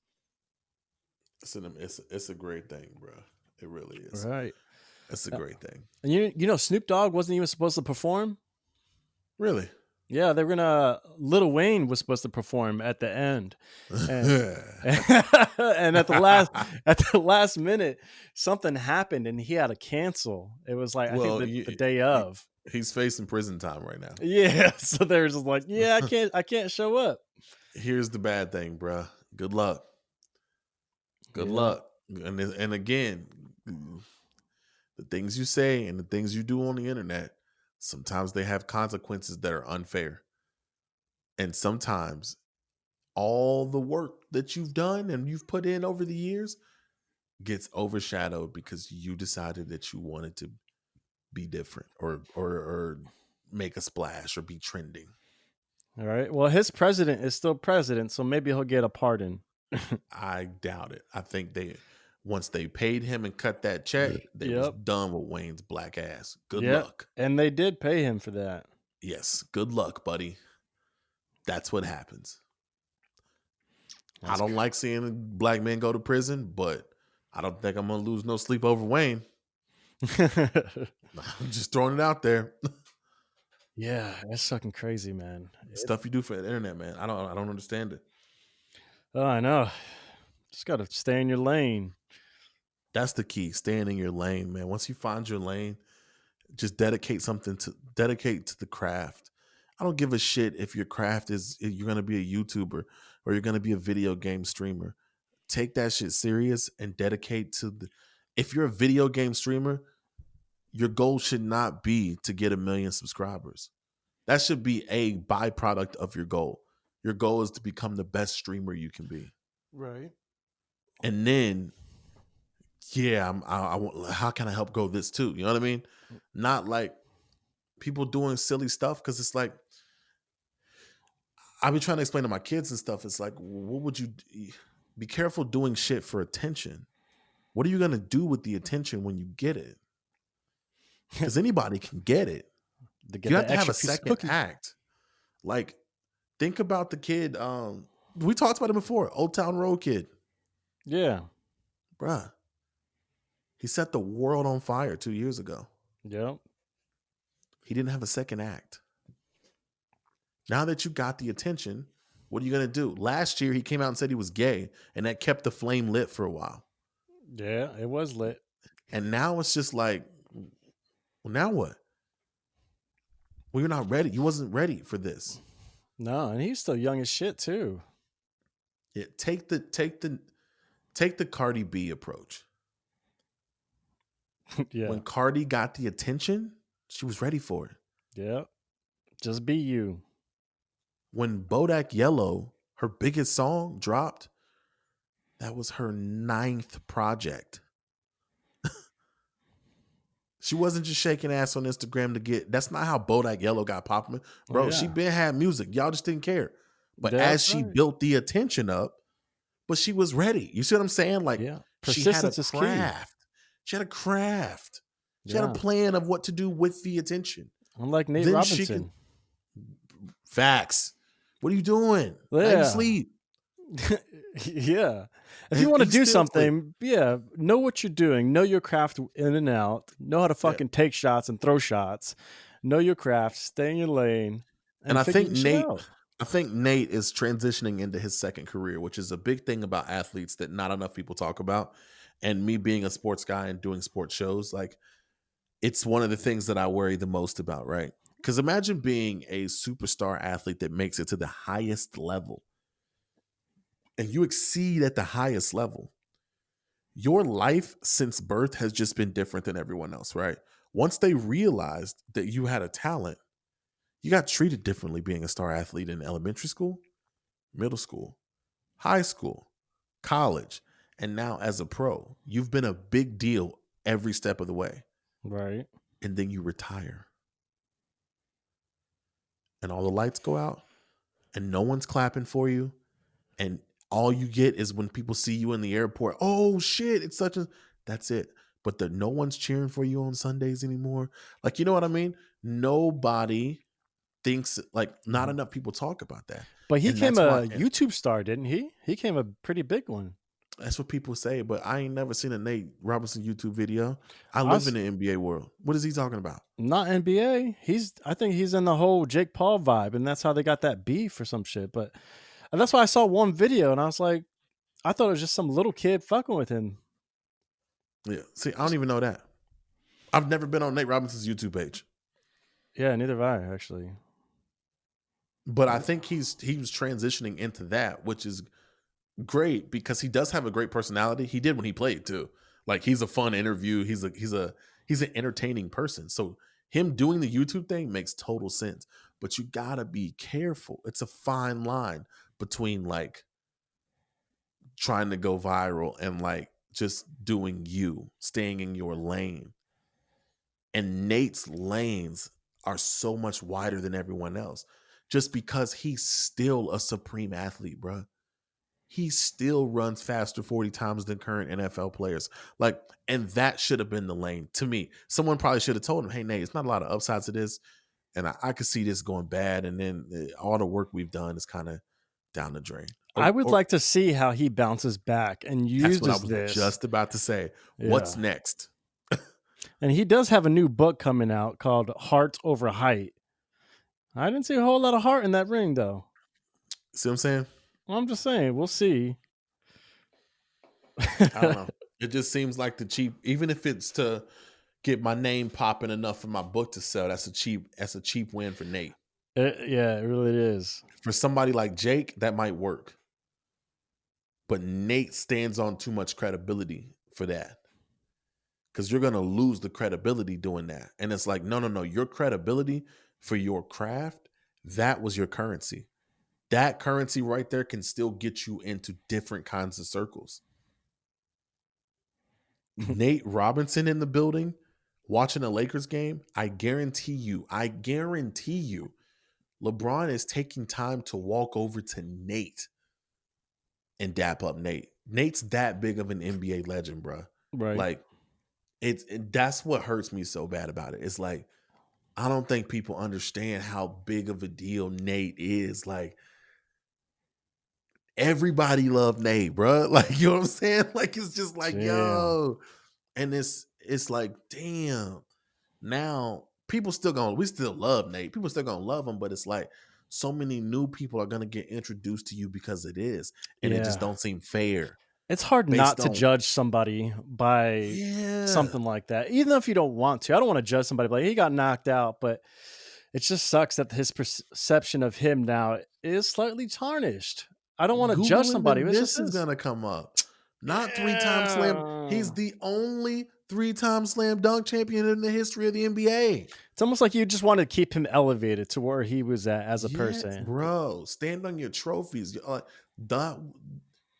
It's a great thing, bro. It really is. Right. It's a Uh, great thing. And you know, Snoop Dogg wasn't even supposed to perform. Really. Yeah, they were gonna. Lil Wayne was supposed to perform at the end, and and at the last minute, something happened, and he had to cancel. It was like I think Well, the day of. he's facing prison time right now. Yeah, so they're just like, yeah, I can't show up. Here's the bad thing, bruh. Good luck. Good Yeah, luck. And again, the things you say and the things you do on the internet, sometimes they have consequences that are unfair. And sometimes all the work that you've done and you've put in over the years gets overshadowed because you decided that you wanted to be different or make a splash or be trending. all right. Well, his president is still president, so maybe he'll get a pardon. I doubt it. I think once they paid him and cut that check, they was Yep. done with Wayne's black ass. Good Yep. luck. And they did pay him for that. Yes, good luck, buddy. That's what happens. I That's don't like seeing black men go to prison, but I don't think I'm gonna lose no sleep over Wayne. I'm just throwing it out there. Yeah, that's fucking crazy, man. Stuff you do for the internet, man. I don't understand it. Oh, I know. Just gotta stay in your lane. That's the key. Staying in your lane, man. Once you find your lane, just dedicate to the craft. I don't give a shit if your craft is you're gonna be a YouTuber or you're gonna be a video game streamer. Take that shit serious and dedicate to the. If you're a video game streamer, your goal should not be to get 1 million subscribers. That should be a byproduct of your goal. Your goal is to become the best streamer you can be. Right. And then, yeah, how can I help grow this too? You know what I mean? Not like people doing silly stuff because it's like, I've been trying to explain to my kids and stuff. It's like, what would you be careful doing shit for attention? What are you going to do with the attention when you get it? Because anybody can get it. To get You have that to have extra a piece of second cookie. act. Like, think about the kid. We talked about him before. Old Town Road Kid. Yeah. Bruh. He set the world on fire 2 years ago. Yep. He didn't have a second act. Now that you got the attention, what are you going to do? Last year, he came out and said he was gay, and that kept the flame lit for a while. Yeah, it was lit. And now it's just like, well, now what? Well, you're not ready. You wasn't ready for this. No, and he's still young as shit too. Yeah, take the Cardi B approach. Yeah. When Cardi got the attention, she was ready for it. Yeah. Just be you. When Bodak Yellow, her biggest song, dropped, that was her 9th project. She wasn't just shaking ass on Instagram to get. That's not how Bodak Yellow got popular, bro. Oh, yeah. She been had music. Y'all just didn't care. But That's as she right. built the attention up, but she was ready. You see what I'm saying? Like, Yeah. she had a Persistence is key. craft. She had a craft. She had a Yeah. plan of what to do with the attention. Unlike Nate Then she Robinson. Facts. What are you doing? Now you Yeah. sleep. Yeah. If you And want to he do still something, yeah, know what you're doing. Know your craft in and out. Know how to fucking take shots and throw shots. Know your craft. Stay in your lane. And I figure think your shit Nate, out. I think Nate is transitioning into his second career, which is a big thing about athletes that not enough people talk about. And me being a sports guy and doing sports shows, like, it's one of the things that I worry the most about, right? Because imagine being a superstar athlete that makes it to the highest level and you exceed at the highest level. Your life since birth has just been different than everyone else, right? Once they realized that you had a talent, you got treated differently being a star athlete in elementary school, middle school, high school, college, and now as a pro. You've been a big deal every step of the way. Right. And then you retire. And all the lights go out and no one's clapping for you. And all you get is when people see you in the airport, oh shit, it's such a, that's it. But no one's cheering for you on Sundays anymore. Like, you know what I mean? Nobody thinks like not enough people talk about that. But he And came that's why a YouTube star, didn't he? He came a pretty big one. that's what people say, but I ain't never seen a Nate Robinson YouTube video. I I live in s- the NBA world. What is he talking about? Not NBA. I think he's in the whole Jake Paul vibe, and that's how they got that beef or some shit. But and that's why I saw one video and I was like, I thought it was just some little kid fucking with him. Yeah. See, I don't even know that. I've never been on Nate Robinson's YouTube page. Yeah, neither have I actually. But I think he was transitioning into that, which is great because he does have a great personality. He did when he played too. Like he's a fun interview. He's an entertaining person. So him doing the YouTube thing makes total sense. But you gotta be careful. It's a fine line between like trying to go viral and like just doing you, staying in your lane. And Nate's lanes are so much wider than everyone else just because he's still a supreme athlete, bro. He still runs faster 40 times than current NFL players. Like, and that should have been the lane to me. Someone probably should have told him, hey, Nate, it's not a lot of upsides to this. And I could see this going bad. And then all the work we've done is kind of down the drain. I would like to see how he bounces back and That's what I uses was this. just about to say. Yeah. What's next? And he does have a new book coming out called Heart Over Height. I didn't see a whole lot of heart in that ring, though. See what I'm saying? Well, I'm just saying, we'll see. I don't know. It just seems like the cheap, even if it's to get my name popping enough for my book to sell, that's a cheap win for Nate. Yeah, it really is. For somebody like Jake, that might work. But Nate stands on too much credibility for that. Because you're going to lose the credibility doing that. And it's like, no. Your credibility for your craft, that was your currency. That currency right there can still get you into different kinds of circles. Nate Robinson in the building, watching a Lakers game, I guarantee you, LeBron is taking time to walk over to Nate and dap up Nate. Nate's that big of an NBA legend, bro. Right. Like, that's what hurts me so bad about it. It's like, I don't think people understand how big of a deal Nate is. Like, everybody loved Nate, bro. Like, you know what I'm saying? Like, it's just like, yo. And it's like, damn. Now, we still love Nate. People still gonna love him, but it's like so many new people are gonna get introduced to you because it is. And it just don't seem fair. It's hard not to judge somebody by something like that, even if you don't want to. I don't want to judge somebody like he got knocked out, but it just sucks that his perception of him now is slightly tarnished. I don't want to judge somebody. This is gonna come up. Not 3-time slam. He's the only 3-time slam dunk champion in the history of the NBA. It's almost like you just want to keep him elevated to where he was at as a person. Bro, stand on your trophies.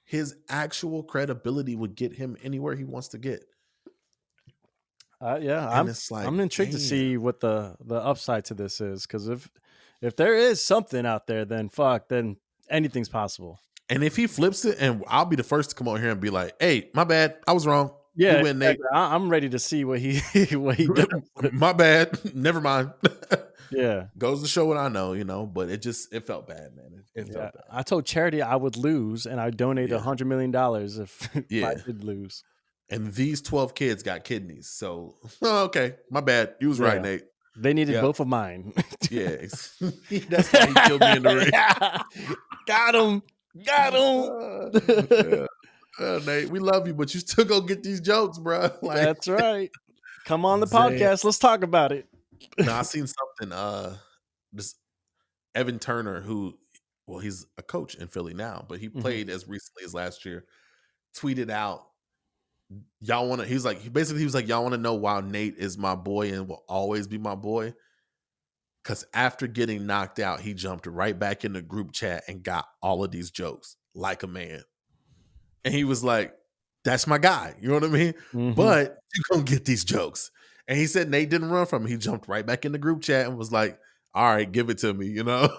His actual credibility would get him anywhere he wants to get. I'm intrigued to see what the upside to this is, because if there is something out there, then anything's possible. And if he flips it, and I'll be the first to come on here and be like, "Hey, my bad, I was wrong. Yeah, you win, Nate. I'm ready to see what he did. My bad. Never mind." Yeah, goes to show what I know, but it felt bad, man. It felt bad. I told charity I would lose, and I donated $100 million if I did lose. And these 12 kids got kidneys, so okay, my bad. You was right, Nate. They needed both of mine. Yeah, that's why he killed me in the ring. Got him. Nate, we love you, but you still go get these jokes, bro. Like, that's right. Come on the podcast. Let's talk about it. Now I seen something. This Evan Turner, he's a coach in Philly now, but he played as recently as last year. Tweeted out, y'all want to? He was like, y'all want to know why Nate is my boy and will always be my boy? Because after getting knocked out, he jumped right back in the group chat and got all of these jokes like a man. And he was like, that's my guy. You know what I mean? Mm-hmm. But you're going to get these jokes. And he said Nate didn't run from him. He jumped right back in the group chat and was like, all right, give it to me, Damn.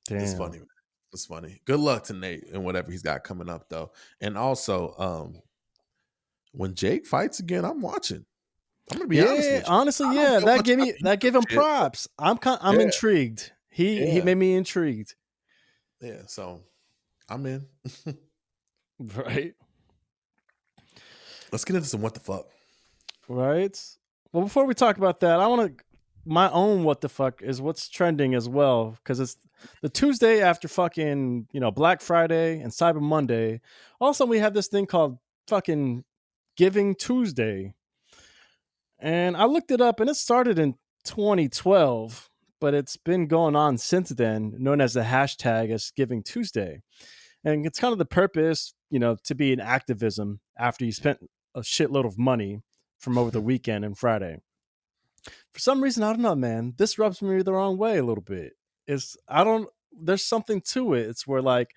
It's funny, man. It's funny. Good luck to Nate and whatever he's got coming up, though. And also, when Jake fights again, I'm watching. I'm gonna be honest Yeah, with you. honestly, I don't yeah, know much about the that gave YouTube him shit, but props. I'm yeah, intrigued. He yeah, made me intrigued. yeah. So I'm in. Right? Let's get into some what the fuck. Right? Well, before we talk about that, I want to my own what the fuck is what's trending as well cuz it's the Tuesday after fucking, Black Friday and Cyber Monday. Also, we have this thing called fucking Giving Tuesday. And I looked it up and it started in 2012, but it's been going on since then, known as the hashtag as Giving Tuesday. And it's kind of the purpose, to be an activism after you spent a shitload of money from over the weekend and Friday. For some reason, I don't know, man. This rubs me the wrong way a little bit. It's I don't there's something to it. It's where like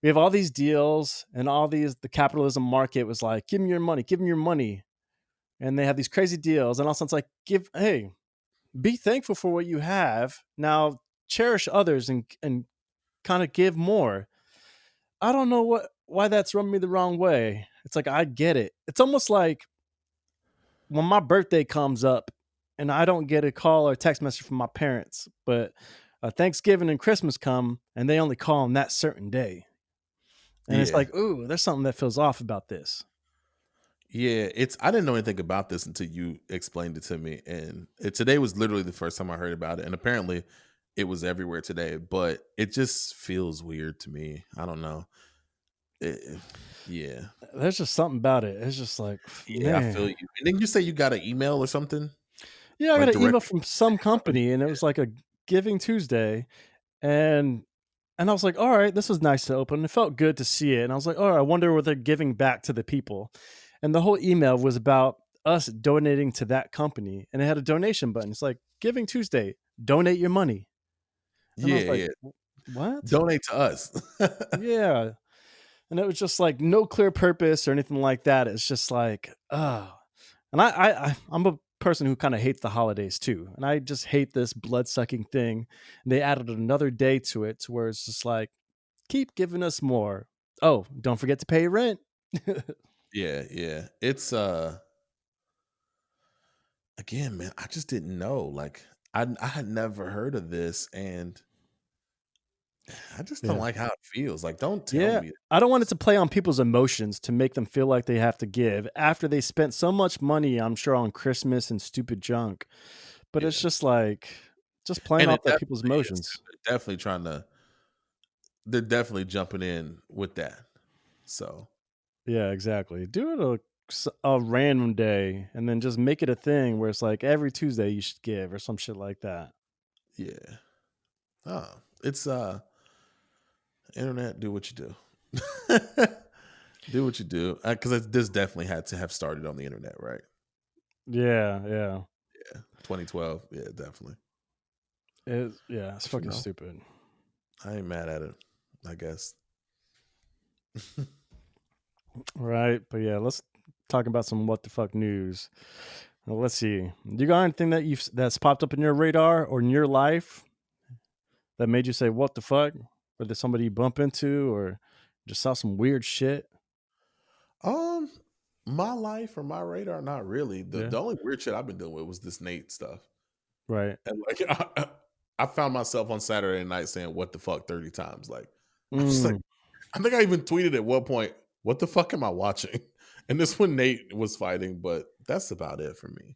we have all these deals and all these the capitalism market was like, give me your money, give me your money. And they have these crazy deals, and all of a sudden it's like, be thankful for what you have. Now cherish others and kind of give more. I don't know why that's rubbing me the wrong way. It's like I get it. It's almost like when my birthday comes up and I don't get a call or text message from my parents, but Thanksgiving and Christmas come and they only call on that certain day. And it's Yeah, like, ooh, there's something that feels off about this. yeah. It's I didn't know anything about this until you explained it to me, and today was literally the first time I heard about it, and apparently it was everywhere today. But it just feels weird to me. I don't know. It, yeah, There's just something about it. It's just like, yeah. I feel man. you. And then you say you got an email or something Yeah, I got like an email directly from from some the company. company and it was like a Giving Tuesday. And I was like, all right, this was nice to open. It felt good to see it. And I was like, oh, I wonder what they're giving back to the people. And the whole email was about us donating to that company. And it had a donation button. It's like Giving Tuesday, donate your money. And I Yeah, was like, yeah. What? Donate to us. Yeah. And it was just like no clear purpose or anything like that. It's just like, oh. And I'm a person who kind of hates the holidays too. And I just hate this blood sucking thing. And they added another day to it to where it's just like, keep giving us more. Oh, don't forget to pay rent. Yeah, yeah. It's again, man, I just didn't know. Like I had never heard of this, and I just don't Yeah. like how it feels. Like, don't tell Yeah. me I don't want it this. to play on people's emotions to make them feel like they have to give after they spent so much money, I'm sure, on Christmas and stupid junk. But it's Yeah. just like, just playing And off it that people's definitely is too. emotions. They're definitely trying to they're definitely jumping in with that. So, Yeah, exactly. Do it a random day and then just make it a thing where it's like every Tuesday you should give or some shit like that. yeah. Oh, it's internet, do what you do. Do what you do. Cuz this definitely had to have started on the internet, right? Yeah, yeah. Yeah. 2012. Yeah, definitely. It's But fucking stupid. I ain't mad at it, I guess. Right. But yeah, let's talk about some what the fuck news. Well, let's see. You got anything that's popped up in your radar or in your life that made you say what the fuck? Or did somebody you bump into or just saw some weird shit? Um, my life or my radar, not really. The Yeah. the only weird shit I've been dealing with was this Nate stuff, Right. and like I found myself on Saturday night saying "what the fuck" 30 times. Like I'm just like Mm, I think I even tweeted at one point, "What the fuck am I watching?" And this when Nate was fighting, but that's about it for me.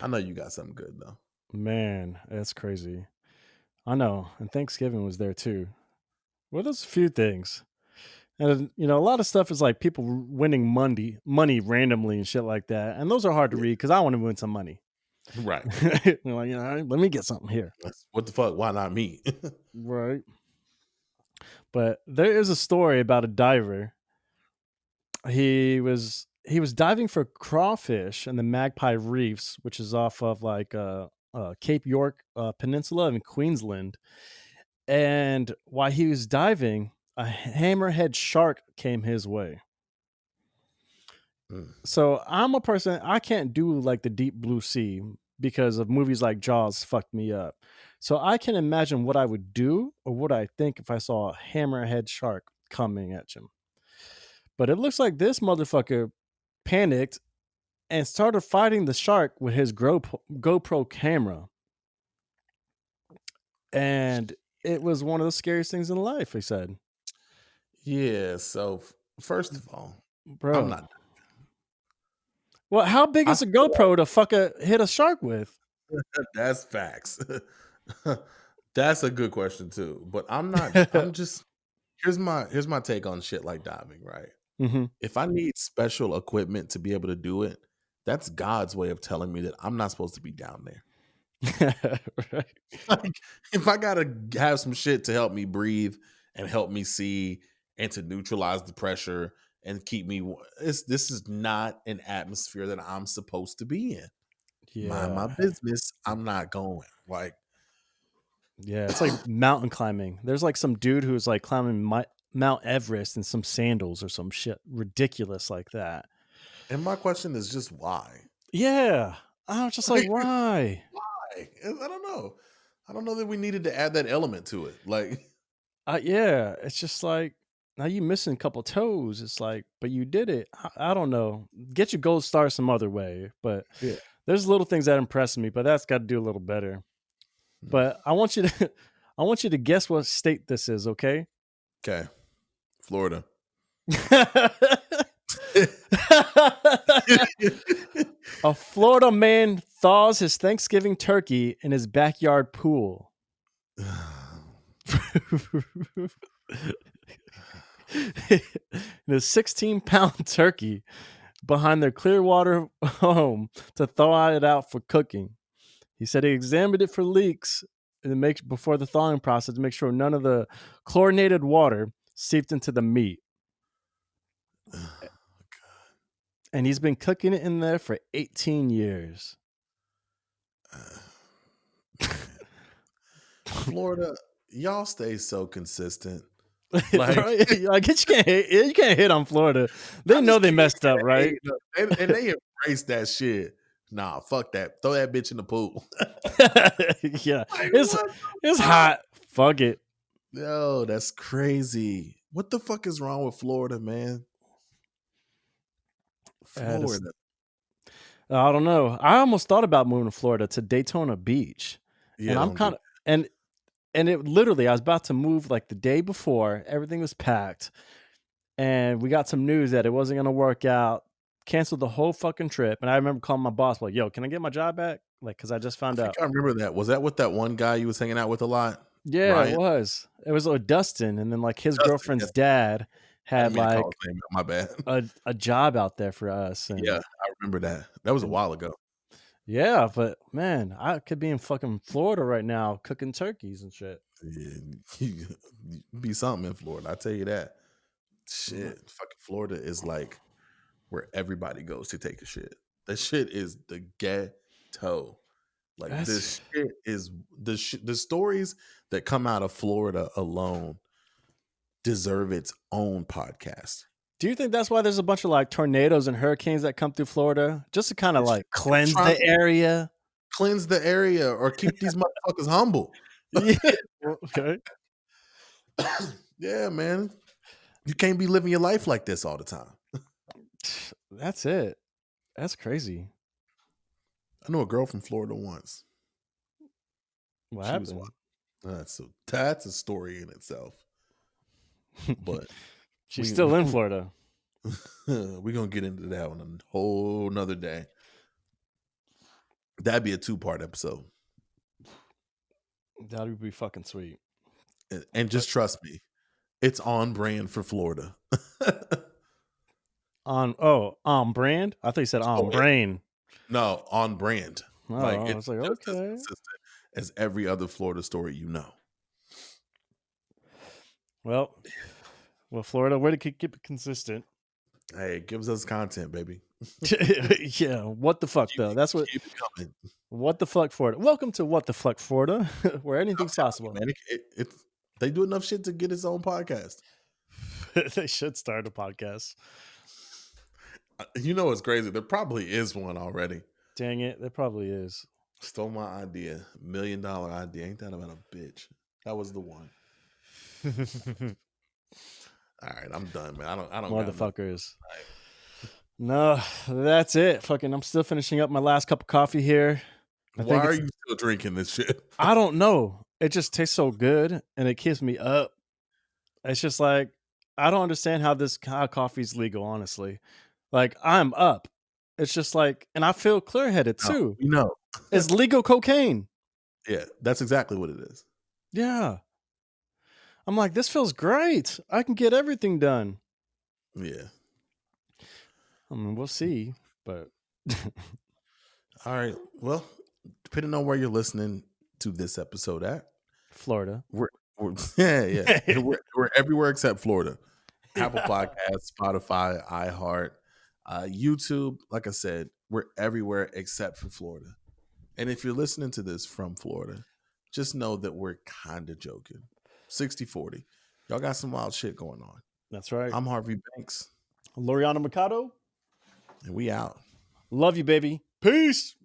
I know you got something good though. man, that's crazy. I know. And Thanksgiving was there too. Well, there's a few things. And a lot of stuff is like people winning money randomly and shit like that. And those are hard to Yeah, read because I want to win some money. right. You're like, let me get something here. What the fuck? Why not me? Right. But there is a story about a diver. He was diving for crawfish in the Magpie Reefs, which is off of like Cape York Peninsula in Queensland. And while he was diving, a hammerhead shark came his way. Mm, So I'm a person I can't do like the deep blue sea because of movies like Jaws fucked me up. So I can imagine what I would do or what I think if I saw a hammerhead shark coming at him. But it looks like this motherfucker panicked and started fighting the shark with his GoPro camera. And it was one of the scariest things in life, he said. Yeah. So first of all, I'm Bro. not. Well, how big I is a feel GoPro to hit a shark with? that's facts. That's a good question too. But I'm not. I'm just. Here's my take on shit like diving. Right. Mm-hmm. If I need special equipment to be able to do it, that's God's way of telling me that I'm not supposed to be down there. Right. Like, if I gotta have some shit to help me breathe and help me see and to neutralize the pressure and keep me, this is not an atmosphere that I'm supposed to be in. Mind my Yeah. business. I'm not going. Like, Yeah. It's like mountain climbing. There's like some dude who's like climbing Mount Everest in some sandals or some shit ridiculous like that. and my question is just why? Yeah. I was just like, Like, why? why? I don't know. I don't know that we needed to add that element to it. Like, Yeah. It's just like, now you missing a couple toes. It's like, but you did it. I don't know. Get your gold star some other way. But yeah. there's little things that impress me, but that's got to do a little better. But I want you to, I want you to guess what state this is. Okay. Okay. Florida. A Florida man thaws his Thanksgiving turkey in his backyard pool. In a 16-pound turkey behind their Clearwater home to thaw it out for cooking. He said he examined it for leaks and before the thawing process to make sure none of the chlorinated water seeped into the meat. And he's been cooking it in there for 18 years. Florida, y'all stay so consistent. Like, Like, I guess you can't hit on Florida. They know they messed up, right? and they embrace that shit. Nah, fuck that. Throw that bitch in the pool. Yeah, Like, it's what it's the fuck? hot. Fuck it. Yo, that's crazy. What the fuck is wrong with Florida, man? Florida. I don't know. I almost thought about moving to Florida to Daytona Beach, Yeah, and I'm don't do kind of and it literally I was about to move like the day before. Everything was packed, and we got some news that it wasn't going to work out. Canceled the whole fucking trip, and I remember calling my boss like, "Yo, can I get my job back?" Like, because I just I found think out. I remember that. Was that with that one guy you was hanging out with a lot? Yeah, it Ryan? was. It was Dustin, and then like his Dustin, girlfriend's yes. dad I had didn't mean to call like his name out. My bad. a job out there for us, Yeah, and I remember that. That was a while ago. yeah, but man, I could be in fucking Florida right now cooking turkeys and shit. Yeah, you be something in Florida. I tell you that. Shit, fucking Florida is like where everybody goes to take a shit. That shit is the ghetto. Like That's. this shit is the stories that come out of Florida alone deserve its own podcast. Do you think that's why there's a bunch of like tornadoes and hurricanes that come through Florida just to kind of It's like cleanse trying the to area? cleanse the area or keep these motherfuckers humble. Yeah. Okay. Yeah, man. You can't be living your life like this all the time. That's it. That's crazy. I know a girl from Florida once. What She was happened? wild. That's a story in itself. But She's still in Florida. we're gonna get into that on a whole nother day. That'd be a 2-part episode. That would be fucking sweet. And just trust me, it's on brand for Florida. On brand? I thought you said on brain. No, on brand. Oh, Like I it's was like, just as okay. consistent as every other Florida story you know. Well, Florida, way to keep it consistent. Hey, it gives us content, baby. Yeah, what the fuck though? That's what. Keep it coming. What the fuck, Florida? Welcome to What the Fuck, Florida, where anything's possible. Man, they do enough shit to get its own podcast. They should start a podcast. You know what's crazy? There probably is one already. Dang it, there probably is. Stole my idea. $1 million idea. Ain't that about a bitch? That was the one. All right, I'm done, man. I don't got Motherfuckers. No, that's it. Fucking, I'm still finishing up my last cup of coffee here. Why are you still drinking this shit? I don't know. It just tastes so good and it keeps me up. It's just like, I don't understand how coffee's legal, honestly. Like, I'm up. It's just like, and I feel clear headed No, too. you know. It's legal cocaine. Yeah, that's exactly what it is. Yeah. I'm like, this feels great. I can get everything done. Yeah. I mean, we'll see, but All right. Well, depending on where you're listening to this episode at, Florida. we're yeah. We're everywhere except Florida. Apple Yeah. Podcasts, Spotify, iHeart, YouTube. Like I said, we're everywhere except for Florida. And if you're listening to this from Florida, just know that we're kind of joking. 60-40. Y'all got some wild shit going on. That's right. I'm Harvey Banks, Loriana Mikado. and we out. Love you, baby. Peace.